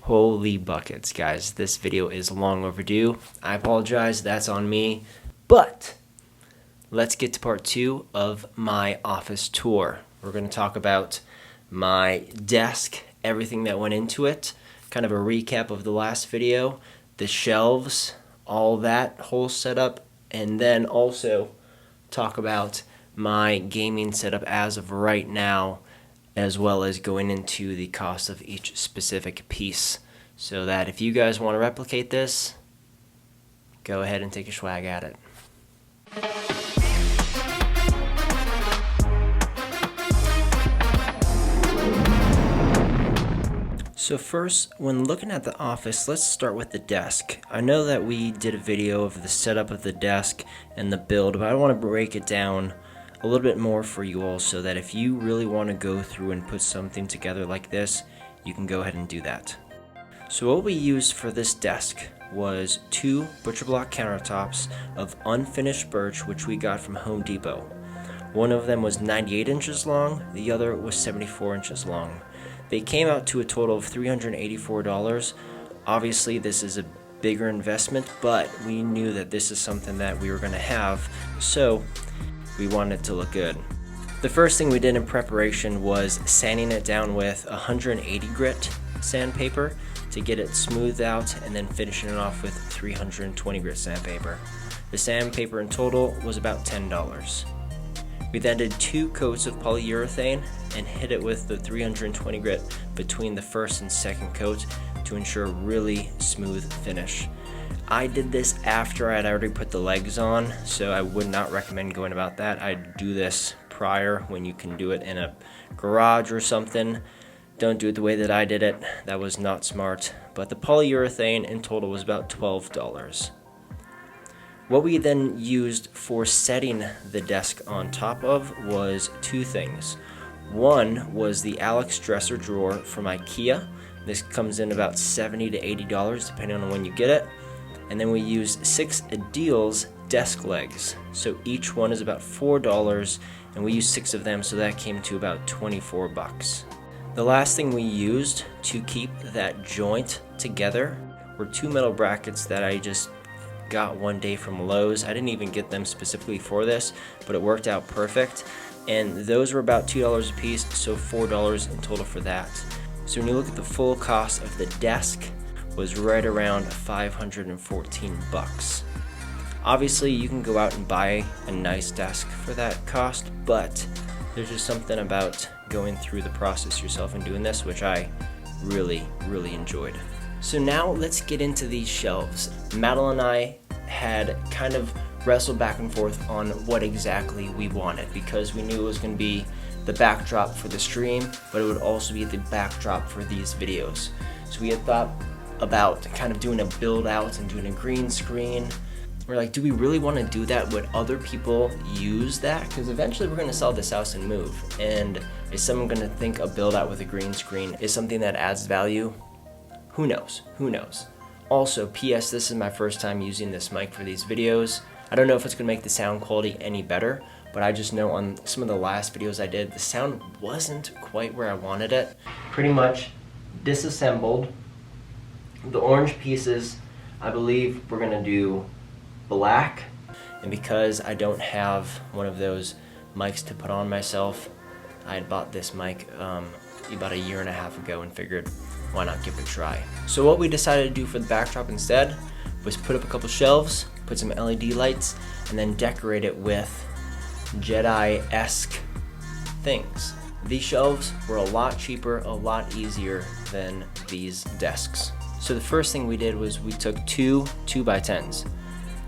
Holy buckets, guys. This video is long overdue. I apologize, that's on me. But let's get to part 2 of my office tour. We're going to talk about my desk, everything that went into it, kind of a recap of the last video, the shelves, all that whole setup, and then also talk about my gaming setup as of right now, as well as going into the cost of each specific piece, so that if you guys want to replicate this, go ahead and take a swag at it. So first, when looking at the office, let's start with the desk. I know that we did a video of the setup of the desk and the build, but I want to break it down a little bit more for you all so that if you really want to go through and put something together like this, you can go ahead and do that. So what we used for this desk was 2 butcher block countertops of unfinished birch, which we got from Home Depot. One of them was 98 inches long, the other was 74 inches long. They came out to a total of $384. Obviously this is a bigger investment, but we knew that this is something that we were going to have, so we wanted it to look good. The first thing we did in preparation was sanding it down with 180 grit sandpaper to get it smoothed out, and then finishing it off with 320 grit sandpaper. The sandpaper in total was about $10. We then did 2 coats of polyurethane and hit it with the 320 grit between the first and second coat to ensure a really smooth finish. I did this after I had already put the legs on, so I would not recommend going about that. I'd do this prior when you can do it in a garage or something. Don't do it the way that I did it. That was not smart. But the polyurethane in total was about $12. What we then used for setting the desk on top of was 2 things. One was the Alex dresser drawer from Ikea. This comes in about $70 to $80 depending on when you get it. And then we used 6 Adils desk legs. So each one is about $4, and we used 6 of them, so that came to about 24 bucks. The last thing we used to keep that joint together were 2 metal brackets that I just got one day from Lowe's. I didn't even get them specifically for this, but it worked out perfect. And those were about $2 a piece, so $4 in total for that. So when you look at the full cost of the desk, was right around 514 bucks. Obviously you can go out and buy a nice desk for that cost, but there's just something about going through the process yourself and doing this, which I really enjoyed. So now let's get into these shelves. Madeline and I had kind of wrestled back and forth on what exactly we wanted, because we knew it was going to be the backdrop for the stream, but it would also be the backdrop for these videos. So we had thought about kind of doing a build out and doing a green screen. We're like, do we really want to do that? Would other people use that? Because eventually we're going to sell this house and move. And is someone going to think a build out with a green screen is something that adds value? Who knows? Who knows? Also, PS, this is my first time using this mic for these videos. I don't know if it's going to make the sound quality any better, but I just know on some of the last videos I did, the sound wasn't quite where I wanted it. Pretty much disassembled. The orange pieces, I believe we're gonna do black. And because I don't have one of those mics to put on myself, I had bought this mic about a year and a half ago and figured, why not give it a try? So what we decided to do for the backdrop instead was put up a couple shelves, put some LED lights, and then decorate it with Jedi-esque things. These shelves were a lot cheaper, a lot easier than these desks. So the first thing we did was we took 2 2x10s,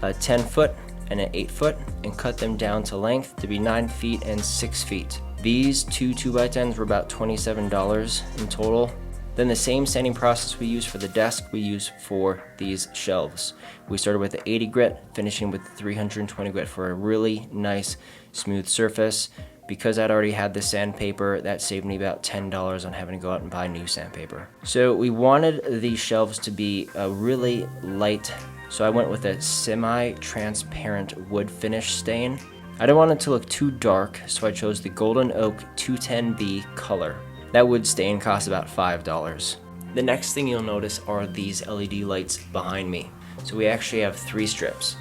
a 10-foot and an 8-foot, and cut them down to length to be 9 feet and 6 feet. These 2 2x10s were about $27 in total. Then the same sanding process we used for the desk, we used for these shelves. We started with the 80 grit, finishing with the 320 grit for a really nice smooth surface. Because I'd already had the sandpaper, that saved me about $10 on having to go out and buy new sandpaper. So we wanted these shelves to be a really light, so I went with a semi-transparent wood finish stain. I didn't want it to look too dark, so I chose the Golden Oak 210B color. That wood stain cost about $5. The next thing you'll notice are these LED lights behind me. So we actually have 3 strips,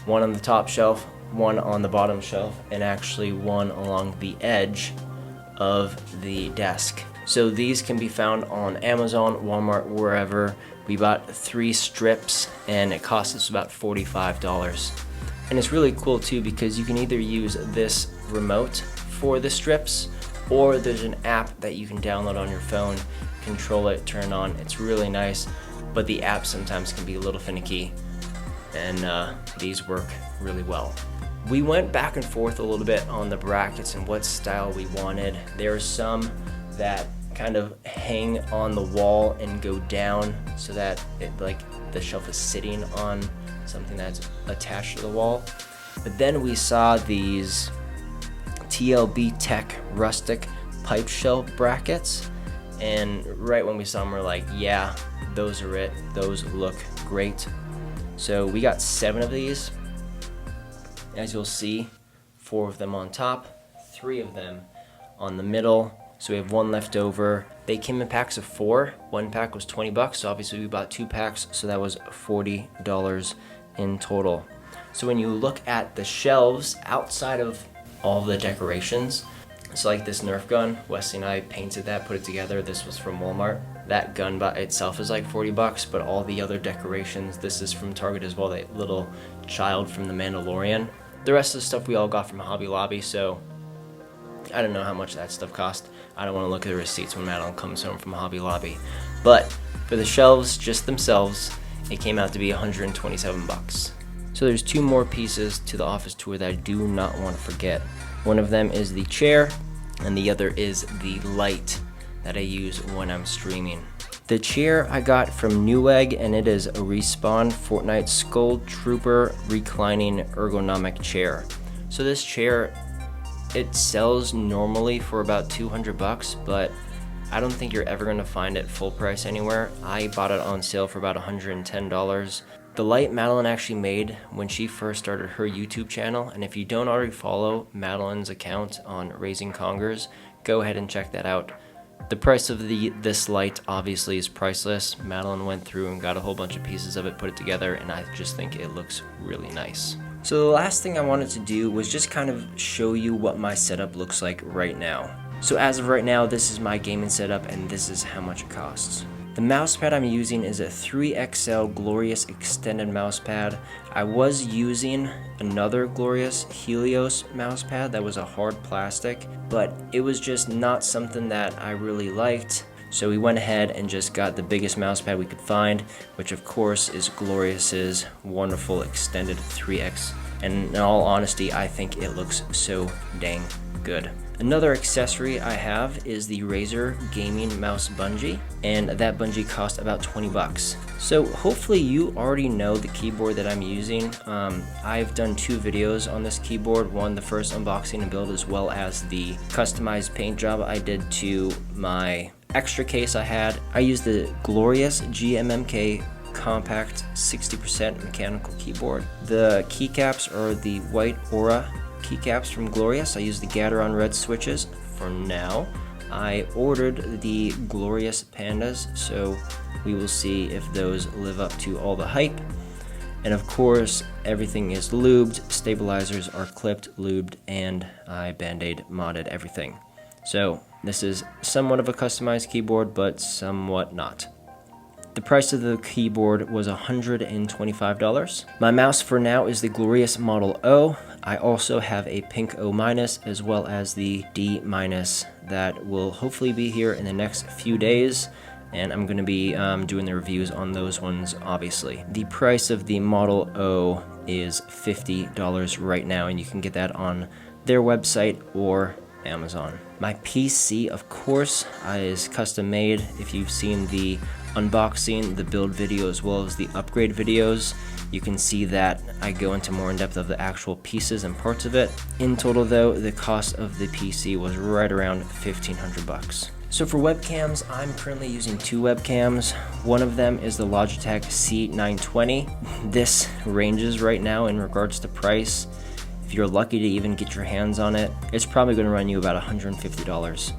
one on the top shelf, one on the bottom shelf, and actually one along the edge of the desk. So these can be found on Amazon, Walmart, wherever. We bought 3 strips and it cost us about $45. And it's really cool too because you can either use this remote for the strips, or there's an app that you can download on your phone, control it, turn it on. It's really nice, but the app sometimes can be a little finicky, and these work really well. We went back and forth a little bit on the brackets and what style we wanted. There are some that kind of hang on the wall and go down so that the shelf is sitting on something that's attached to the wall. But then we saw these TLBTEK Rustic pipe shelf brackets, and right when we saw them, we're like, yeah, those are it. Those look great. So we got 7 of these. As you'll see, 4 of them on top, 3 of them on the middle. So we have 1 left over. They came in packs of 4. 1 pack was $20, so obviously we bought 2 packs, so that was $40 in total. So when you look at the shelves outside of all the decorations, it's like this Nerf gun. Wesley and I painted that, put it together. This was from Walmart. That gun by itself is like $40, but all the other decorations, this is from Target as well, that little child from The Mandalorian. The rest of the stuff we all got from Hobby Lobby, so I don't know how much that stuff cost. I don't want to look at the receipts when Madeline comes home from Hobby Lobby. But for the shelves just themselves, it came out to be $127. So there's 2 more pieces to the office tour that I do not want to forget. One of them is the chair, and the other is the light that I use when I'm streaming. The chair I got from Newegg, and it is a Respawn Fortnite Skull Trooper Reclining Ergonomic chair. So this chair, it sells normally for about $200, but I don't think you're ever gonna find it full price anywhere. I bought it on sale for about $110. The light Madeline actually made when she first started her YouTube channel, and if you don't already follow Madeline's account on Raising Congers, go ahead and check that out. The price of this light obviously is priceless. Madeline went through and got a whole bunch of pieces of it, put it together, and I just think it looks really nice. So the last thing I wanted to do was just kind of show you what my setup looks like right now. So as of right now, this is my gaming setup, and this is how much it costs. The mousepad I'm using is a 3XL Glorious Extended Mousepad. I was using another Glorious Helios mousepad that was a hard plastic, but it was just not something that I really liked. So we went ahead and just got the biggest mousepad we could find, which of course is Glorious's wonderful extended 3X. And in all honesty, I think it looks so dang good. Another accessory I have is the Razer Gaming Mouse Bungee, and that bungee cost about $20. So hopefully you already know the keyboard that I'm using. I've done 2 videos on this keyboard, one the first unboxing and build, as well as the customized paint job I did to my extra case I had. I used the Glorious GMMK Compact 60% mechanical keyboard. The keycaps are the white Aura keycaps from Glorious. I use the Gateron red switches for now. I ordered the Glorious Pandas, so we will see if those live up to all the hype. And of course, everything is lubed, stabilizers are clipped, lubed, and I Band-Aid modded everything. So this is somewhat of a customized keyboard, but somewhat not. The price of the keyboard was $125. My mouse for now is the Glorious Model O. I also have a pink O- as well as the D- that will hopefully be here in the next few days, and I'm going to be doing the reviews on those ones, obviously. The price of the Model O is $50 right now, and you can get that on their website or Amazon. My PC, of course, is custom made. If you've seen the unboxing, the build video, as well as the upgrade videos, you can see that I go into more in depth of the actual pieces and parts of it. In total though, the cost of the PC was right around $1,500. So for webcams, I'm currently using 2 webcams. One of them is the Logitech C920. This ranges right now in regards to price. If you're lucky to even get your hands on it, it's probably going to run you about $150.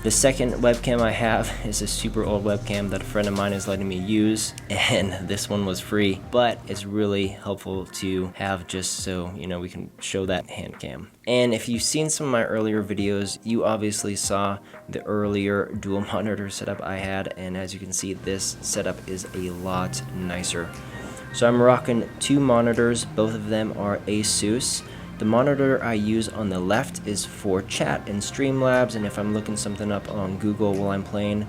The second webcam I have is a super old webcam that a friend of mine is letting me use, and this one was free, but it's really helpful to have just so, you know, we can show that hand cam. And if you've seen some of my earlier videos, you obviously saw the earlier dual monitor setup I had, and as you can see, this setup is a lot nicer. So I'm rocking 2 monitors, both of them are Asus. The monitor I use on the left is for chat and Streamlabs, and if I'm looking something up on Google while I'm playing.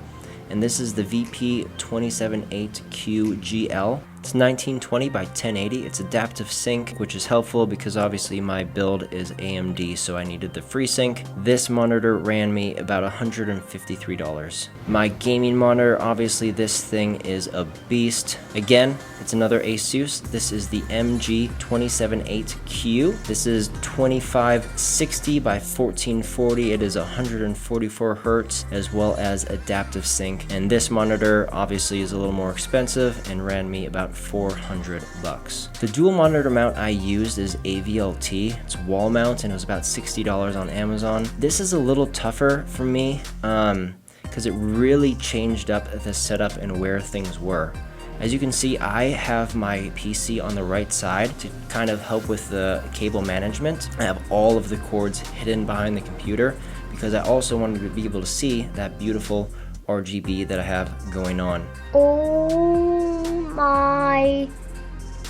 And this is the VP278QGL. It's 1920 by 1080. It's adaptive sync, which is helpful because obviously my build is AMD, so I needed the FreeSync. This monitor ran me about $153. My gaming monitor, obviously this thing is a beast. Again, it's another Asus. This is the MG278Q. This is 2560 by 1440. It is 144 Hertz as well as adaptive sync. And this monitor obviously is a little more expensive and ran me about $400. The dual monitor mount I used is AVLT. It's wall mount and it was about $60 on Amazon. This is a little tougher for me because it really changed up the setup and where things were. As you can see, I have my PC on the right side to kind of help with the cable management. I have all of the cords hidden behind the computer because I also wanted to be able to see that beautiful RGB that I have going on. Oh my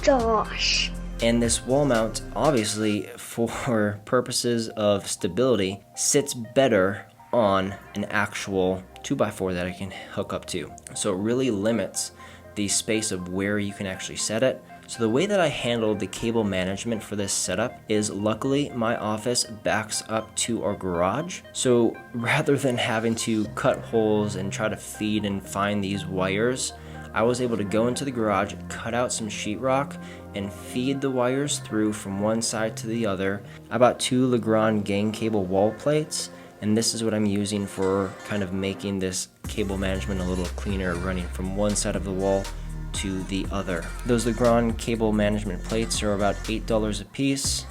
gosh. And this wall mount, obviously for purposes of stability, sits better on an actual 2x4 that I can hook up to. So it really limits the space of where you can actually set it. So the way that I handled the cable management for this setup is, luckily my office backs up to our garage. So rather than having to cut holes and try to feed and find these wires, I was able to go into the garage, cut out some sheetrock, and feed the wires through from one side to the other. I bought 2 Legrand gang cable wall plates, and this is what I'm using for kind of making this cable management a little cleaner, running from one side of the wall to the other. Those Legrand cable management plates are about $8 a piece.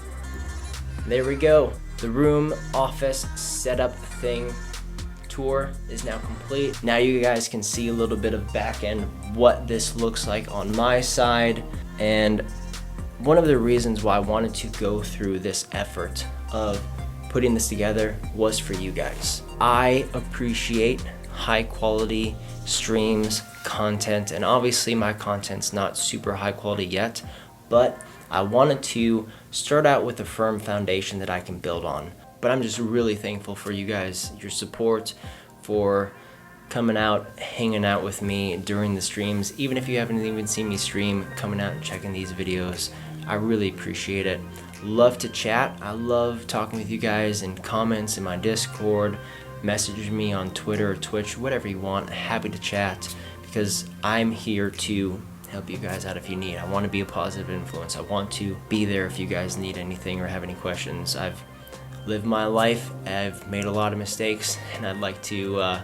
There we go. The room office setup thing tour is now complete. Now you guys can see a little bit of back end what this looks like on my side, and one of the reasons why I wanted to go through this effort of putting this together was for you guys. I appreciate high quality streams, content, and obviously my content's not super high quality yet, but I wanted to start out with a firm foundation that I can build on. But I'm just really thankful for you guys, your support, for coming out, hanging out with me during the streams. Even if you haven't even seen me stream, coming out and checking these videos, I really appreciate it. Love to chat. I love talking with you guys in comments in my Discord. Message me on Twitter or Twitch, whatever you want. Happy to chat because I'm here to help you guys out if you need. I want to be a positive influence. I want to be there if you guys need anything or have any questions. I've lived my life. I've made a lot of mistakes, and I'd like to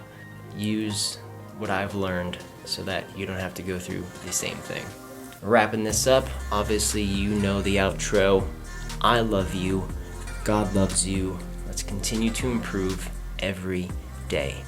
use what I've learned so that you don't have to go through the same thing. Wrapping this up, obviously you know the outro. I love you. God loves you. Let's continue to improve every day.